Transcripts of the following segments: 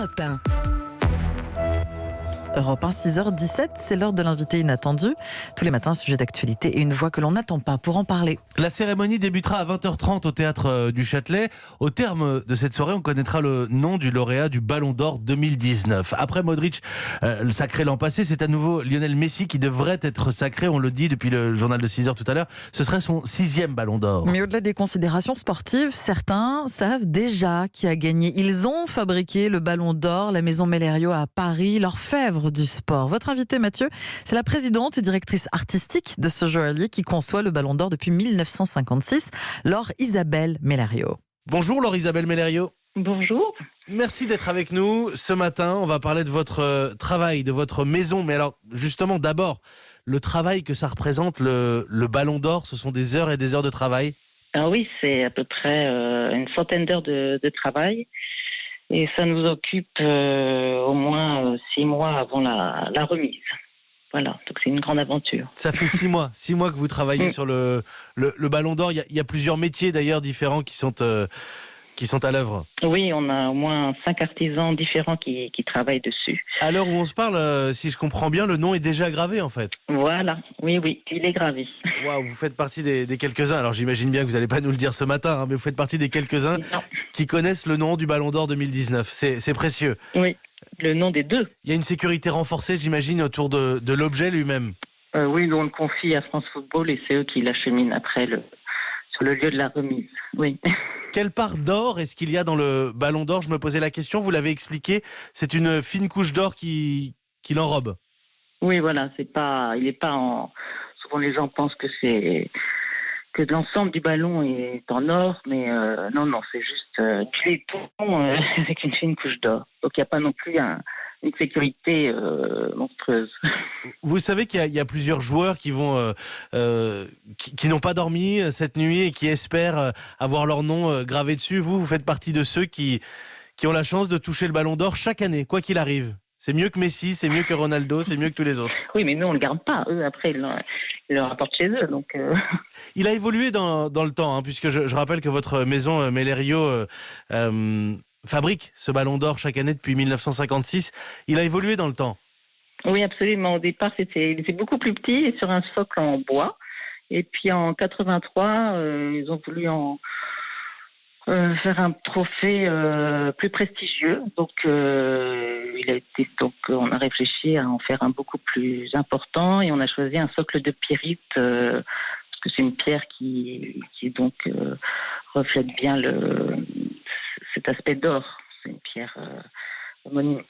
Europe 1. Europe 1, 6h17, c'est l'heure de l'invité inattendu. Tous les matins, un sujet d'actualité et une voix que l'on n'attend pas pour en parler. La cérémonie débutera à 20h30 au théâtre du Châtelet. Au terme de cette soirée, on connaîtra le nom du lauréat du Ballon d'Or 2019. Après Modric, le sacré l'an passé, c'est à nouveau Lionel Messi qui devrait être sacré. On le dit depuis le journal de 6h tout à l'heure. Ce serait son 6e Ballon d'Or. Mais au-delà des considérations sportives, certains savent déjà qui a gagné. Ils ont fabriqué le Ballon d'Or, la maison Mellerio à Paris, l'orfèvre du sport. Votre invité, Mathieu, c'est la présidente et directrice artistique de ce joaillier qui conçoit le Ballon d'Or depuis 1956, Laure Isabelle Mellerio. Bonjour Laure Isabelle Mellerio. Bonjour. Merci d'être avec nous. Ce matin, on va parler de votre travail, de votre maison. Mais alors, justement, d'abord, le travail que ça représente, le Ballon d'Or, ce sont des heures et des heures de travail. Ah oui, c'est à peu près une centaine d'heures de travail. Et ça nous occupe au moins 6 mois avant la remise. Voilà, donc c'est une grande aventure. Ça fait 6 mois que vous travaillez sur le Ballon d'Or. Il y a plusieurs métiers d'ailleurs différents qui sont à l'œuvre. Oui, on a au moins 5 artisans différents qui travaillent dessus. À l'heure où on se parle, si je comprends bien, le nom est déjà gravé en fait. Voilà, oui, il est gravé. Waouh, vous faites partie des quelques-uns. Alors j'imagine bien que vous n'allez pas nous le dire ce matin, hein, mais vous faites partie des quelques-uns qui connaissent le nom du Ballon d'Or 2019. C'est précieux. Oui, le nom des deux. Il y a une sécurité renforcée, j'imagine, autour de l'objet lui-même. Oui, nous on le confie à France Football et c'est eux qui l'acheminent après sur le lieu de la remise. Oui. Quelle part d'or est-ce qu'il y a dans le Ballon d'Or ? Je me posais la question, vous l'avez expliqué, c'est une fine couche d'or qui l'enrobe. Oui, voilà, il est pas en. Souvent les gens pensent que l'ensemble du ballon est en or, mais non, c'est juste du laiton avec une fine couche d'or. Donc il n'y a pas non plus une sécurité monstrueuse. Vous savez qu'il y a plusieurs joueurs qui qui n'ont pas dormi cette nuit et qui espèrent avoir leur nom gravé dessus. Vous faites partie de ceux qui ont la chance de toucher le Ballon d'Or chaque année, quoi qu'il arrive. C'est mieux que Messi, c'est mieux que Ronaldo, c'est mieux que tous les autres. Oui, mais nous on le garde pas. Eux après ils le rapportent chez eux. Donc. Il a évolué dans le temps, hein, puisque je rappelle que votre maison Mellerio fabrique ce Ballon d'Or chaque année depuis 1956. Il a évolué dans le temps. Oui, absolument. Au départ, il était beaucoup plus petit et sur un socle en bois. Et puis en 83, ils ont voulu faire un trophée plus prestigieux. Donc, on a réfléchi à en faire un beaucoup plus important et on a choisi un socle de pierrite parce que c'est une pierre qui donc reflète bien cet aspect d'or. C'est une pierre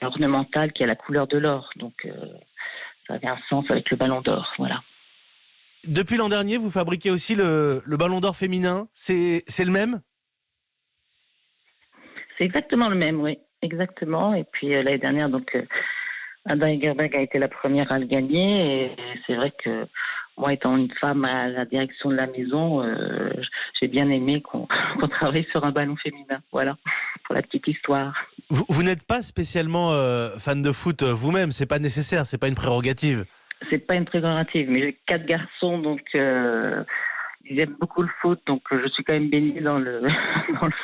ornementale qui a la couleur de l'or. Donc, ça avait un sens avec le Ballon d'Or. Voilà. Depuis l'an dernier, vous fabriquez aussi le Ballon d'Or féminin. C'est le même ? C'est exactement le même, oui. Exactement. Et puis l'année dernière, donc, Ada Hegerberg a été la première à le gagner. Et c'est vrai que moi, étant une femme à la direction de la maison, j'ai bien aimé qu'on travaille sur un ballon féminin. Voilà, pour la petite histoire. Vous n'êtes pas spécialement fan de foot vous-même, c'est pas nécessaire, c'est pas une prérogative. C'est pas une prérogative, mais j'ai 4 garçons, donc ils aiment beaucoup le foot, donc je suis quand même baignée dans le foot.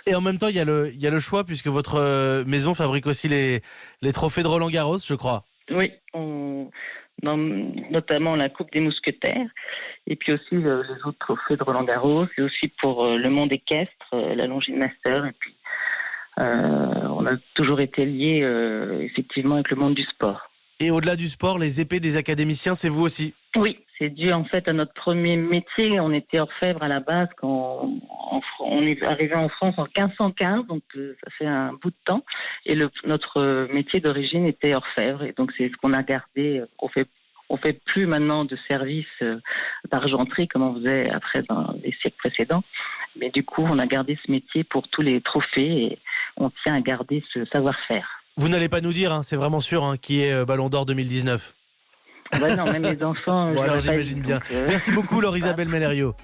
Et en même temps, il y a le choix, puisque votre maison fabrique aussi les trophées de Roland-Garros, je crois. Oui, notamment la Coupe des Mousquetaires, et puis aussi les autres trophées de Roland-Garros, et aussi pour le monde équestre, la Longines Master, et puis on a toujours été liés effectivement avec le monde du sport. Et au-delà du sport, les épées des académiciens, c'est vous aussi ? Oui, c'est dû en fait à notre premier métier. On était orfèvre à la base quand on est arrivé en France en 1515, donc ça fait un bout de temps. Et notre métier d'origine était orfèvre, et donc c'est ce qu'on a gardé. On fait plus maintenant de service d'argenterie comme on faisait après dans les siècles précédents. Mais du coup, on a gardé ce métier pour tous les trophées et on tient à garder ce savoir-faire. Vous n'allez pas nous dire, hein, c'est vraiment sûr, hein, qui est Ballon d'Or 2019 ? Ben non, même les enfants... Bon, alors j'imagine bien. Merci beaucoup Laure Isabelle Mellerio.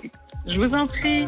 Je vous en prie.